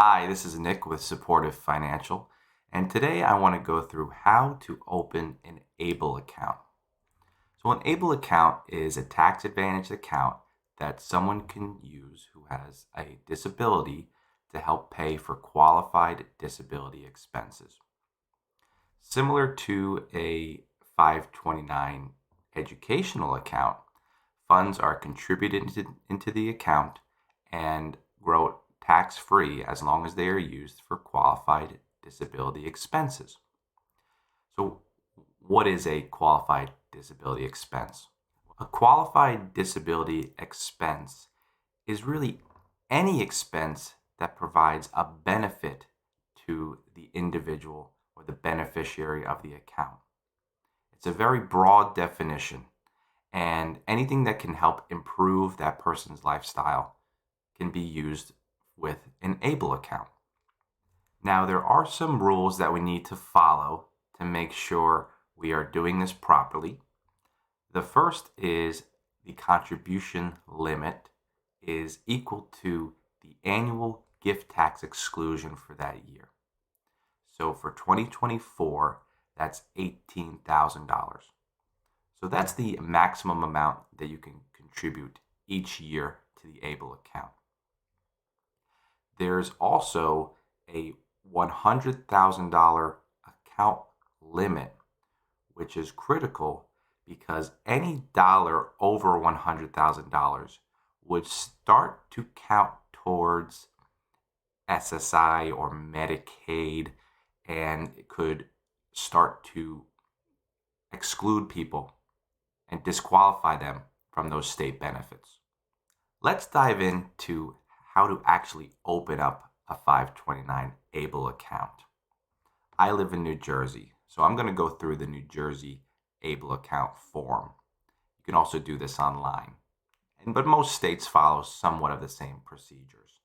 Hi, this is Nick with Supportive Financial, and today I want to go through how to open an ABLE account. So, an ABLE account is a tax advantage account that someone can use who has a disability to help pay for qualified disability expenses. Similar to a 529 educational account, funds are contributed into the account and grow tax-free as long as they are used for qualified disability expenses. So, what is a qualified disability expense? A qualified disability expense is really any expense that provides a benefit to the individual or the beneficiary of the account. It's a very broad definition, and anything that can help improve that person's lifestyle can be used with an ABLE account. Now, there are some rules that we need to follow to make sure we are doing this properly. The first is the contribution limit is equal to the annual gift tax exclusion for that year. So for 2024, that's $18,000. So that's the maximum amount that you can contribute each year to the ABLE account. There's also a $100,000 account limit, which is critical because any dollar over $100,000 would start to count towards SSI or Medicaid, and it could start to exclude people and disqualify them from those state benefits. Let's dive into how to actually open up a 529 ABLE account. I live in New Jersey, so I'm going to go through the New Jersey ABLE account form. You can also do this online, but most states follow somewhat of the same procedures.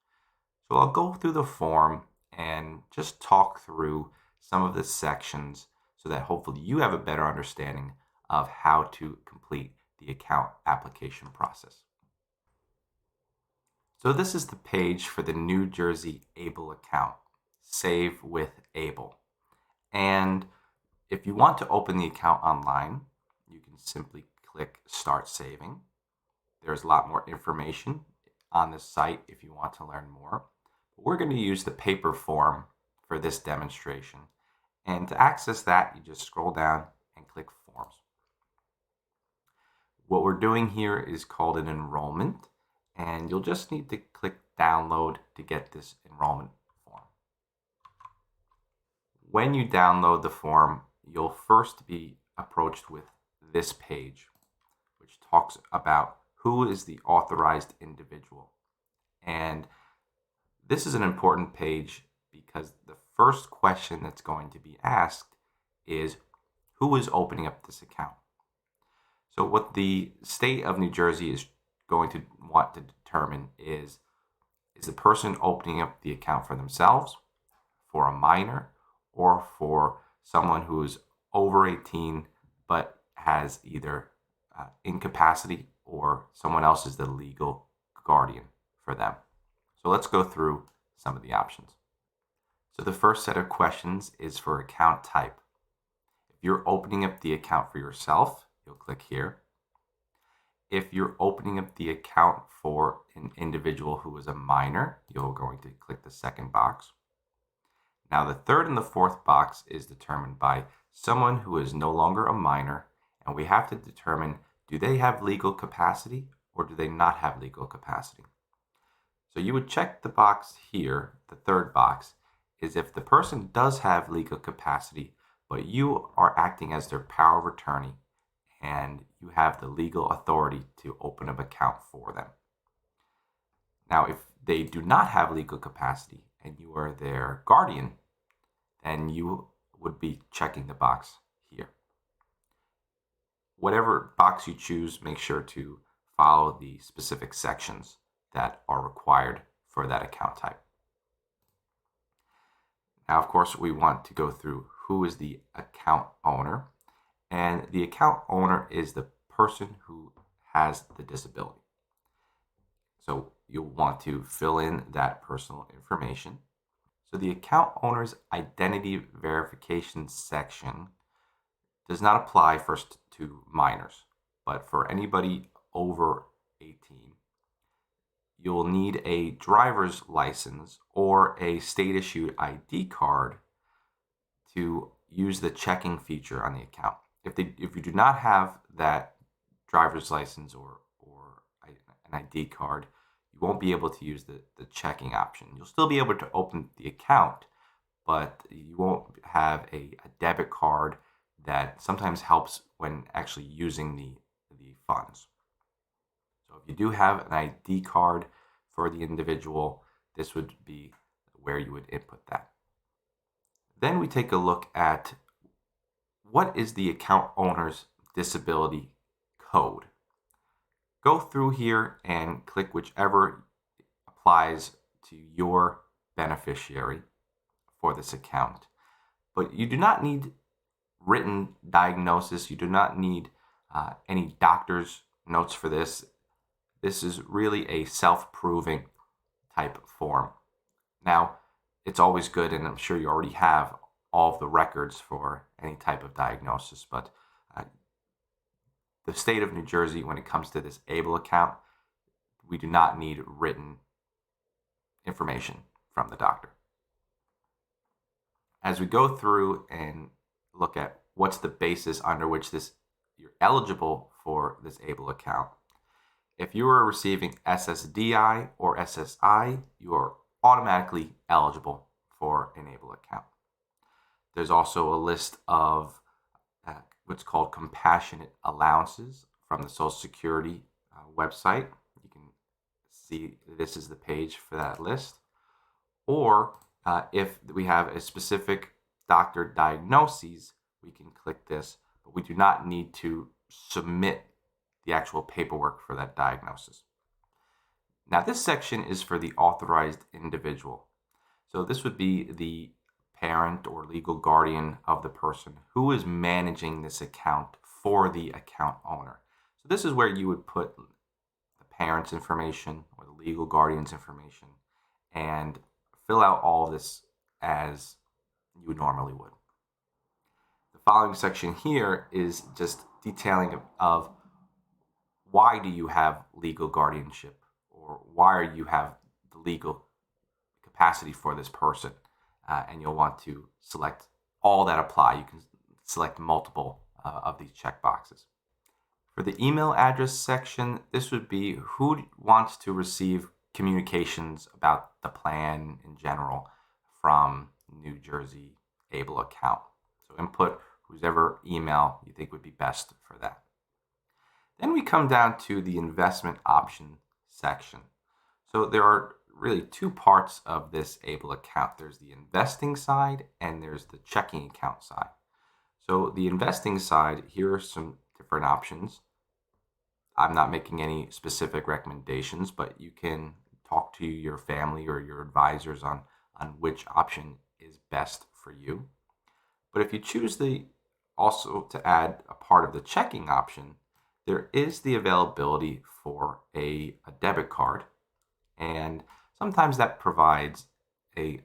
So I'll go through the form and just talk through some of the sections so that hopefully you have a better understanding of how to complete the account application process. So this is the page for the New Jersey ABLE account, Save with ABLE. And if you want to open the account online, you can simply click Start Saving. There's a lot more information on this site if you want to learn more. But we're going to use the paper form for this demonstration. And to access that, you just scroll down and click Forms. What we're doing here is called an enrollment, and you'll just need to click Download to get this enrollment form. When you download the form, you'll first be approached with this page, which talks about who is the authorized individual. And this is an important page because the first question that's going to be asked is who is opening up this account. So what the state of New Jersey is going to want to determine is the person opening up the account for themselves, for a minor, or for someone who is over 18 but has either incapacity or someone else is the legal guardian for them. So let's go through some of the options. So the first set of questions is for account type. If you're opening up the account for yourself, you'll click here. If you're opening up the account for an individual who is a minor, you're going to click the second box. Now the third and the fourth box is determined by someone who is no longer a minor, and we have to determine, do they have legal capacity or do they not have legal capacity? So you would check the box here, the third box, is if the person does have legal capacity, but you are acting as their power of attorney and you have the legal authority to open an account for them. Now, if they do not have legal capacity and you are their guardian, then you would be checking the box here. Whatever box you choose, make sure to follow the specific sections that are required for that account type. Now, of course, we want to go through who is the account owner. And the account owner is the person who has the disability. So you'll want to fill in that personal information. So the account owner's identity verification section does not apply first to minors, but for anybody over 18, you'll need a driver's license or a state-issued ID card to use the checking feature on the account. If you do not have that driver's license or an ID card, you won't be able to use the checking option. You'll still be able to open the account, but you won't have a debit card that sometimes helps when actually using the funds. So if you do have an ID card for the individual, this would be where you would input that. Then we take a look at what is the account owner's disability code. Go through here and click whichever applies to your beneficiary for this account. But you do not need written diagnosis. You do not need any doctor's notes for this. This is really a self-proving type form. Now, it's always good, and I'm sure you already have all of the records for any type of diagnosis, but the state of New Jersey, when it comes to this ABLE account, we do not need written information from the doctor. As we go through and look at what's the basis under which you're eligible for this ABLE account, if you are receiving SSDI or SSI, you are automatically eligible for an ABLE account. There's also a list of what's called compassionate allowances from the Social Security website. You can see this is the page for that list. Or if we have a specific doctor diagnosis, we can click this, but we do not need to submit the actual paperwork for that diagnosis. Now, this section is for the authorized individual. So this would be the parent or legal guardian of the person who is managing this account for the account owner. So this is where you would put the parent's information or the legal guardian's information and fill out all of this as you normally would. The following section here is just detailing of why do you have legal guardianship, or why you have the legal capacity for this person, and you'll want to select all that apply. You can select multiple of these checkboxes. For the email address section, this would be who wants to receive communications about the plan in general from New Jersey ABLE account. So input whoever email you think would be best for that. Then we come down to the investment option section. So there are really two parts of this ABLE account. There's the investing side and there's the checking account side. So the investing side, here are some different options. I'm not making any specific recommendations, but you can talk to your family or your advisors on which option is best for you. But if you choose also to add a part of the checking option, there is the availability for a debit card, and sometimes that provides a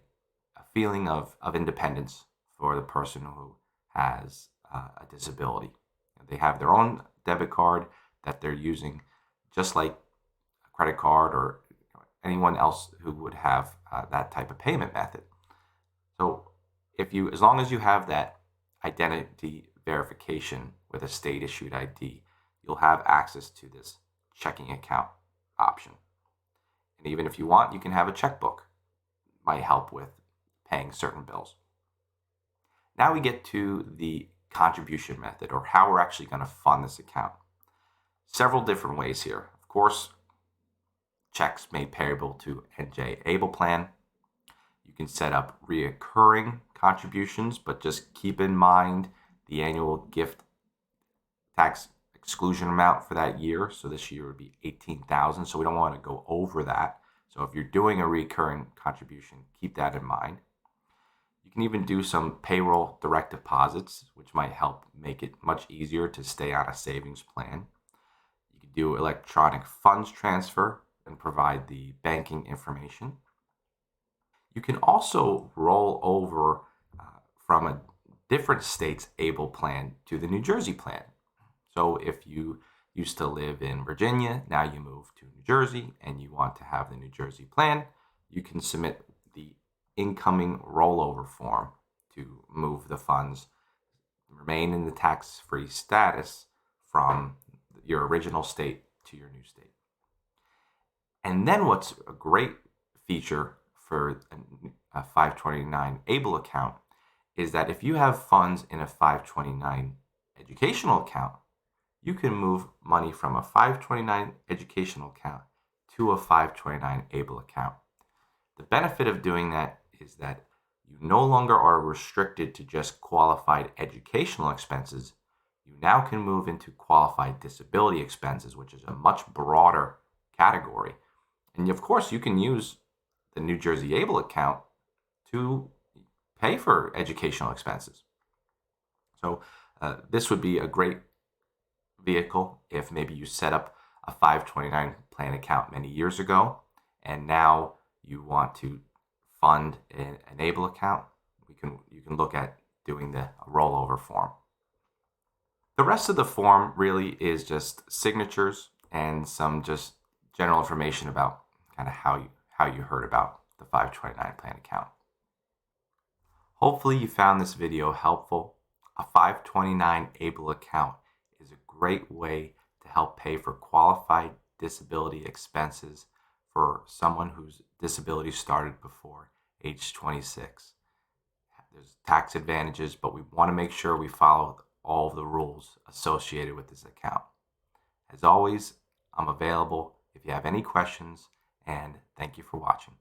feeling of independence for the person who has a disability. They have their own debit card that they're using, just like a credit card or anyone else who would have that type of payment method. So as long as you have that identity verification with a state-issued ID, you'll have access to this checking account option. And even if you want, you can have a checkbook. It might help with paying certain bills. Now we get to the contribution method, or how we're actually going to fund this account. Several different ways here. Of course, checks made payable to NJ ABLE plan. You can set up reoccurring contributions, but just keep in mind the annual gift tax exclusion amount for that year. So this year would be $18,000. So we don't want to go over that. So if you're doing a recurring contribution, keep that in mind. You can even do some payroll direct deposits, which might help make it much easier to stay on a savings plan. You can do electronic funds transfer and provide the banking information. You can also roll over from a different state's ABLE plan to the New Jersey plan. So if you used to live in Virginia, now you move to New Jersey and you want to have the New Jersey plan, you can submit the incoming rollover form to move the funds, remain in the tax-free status from your original state to your new state. And then what's a great feature for a 529 ABLE account is that if you have funds in a 529 educational account, you can move money from a 529 educational account to a 529 ABLE account. The benefit of doing that is that you no longer are restricted to just qualified educational expenses. You now can move into qualified disability expenses, which is a much broader category. And of course, you can use the New Jersey ABLE account to pay for educational expenses. So this would be a great vehicle if maybe you set up a 529 plan account many years ago and now you want to fund an ABLE account. You can look at doing the rollover form. The rest of the form really is just signatures and some just general information about kind of how you heard about the 529 plan account. Hopefully you found this video helpful. A 529 ABLE account is a great way to help pay for qualified disability expenses for someone whose disability started before age 26. There's tax advantages, but we want to make sure we follow all of the rules associated with this account. As always, I'm available if you have any questions, and thank you for watching.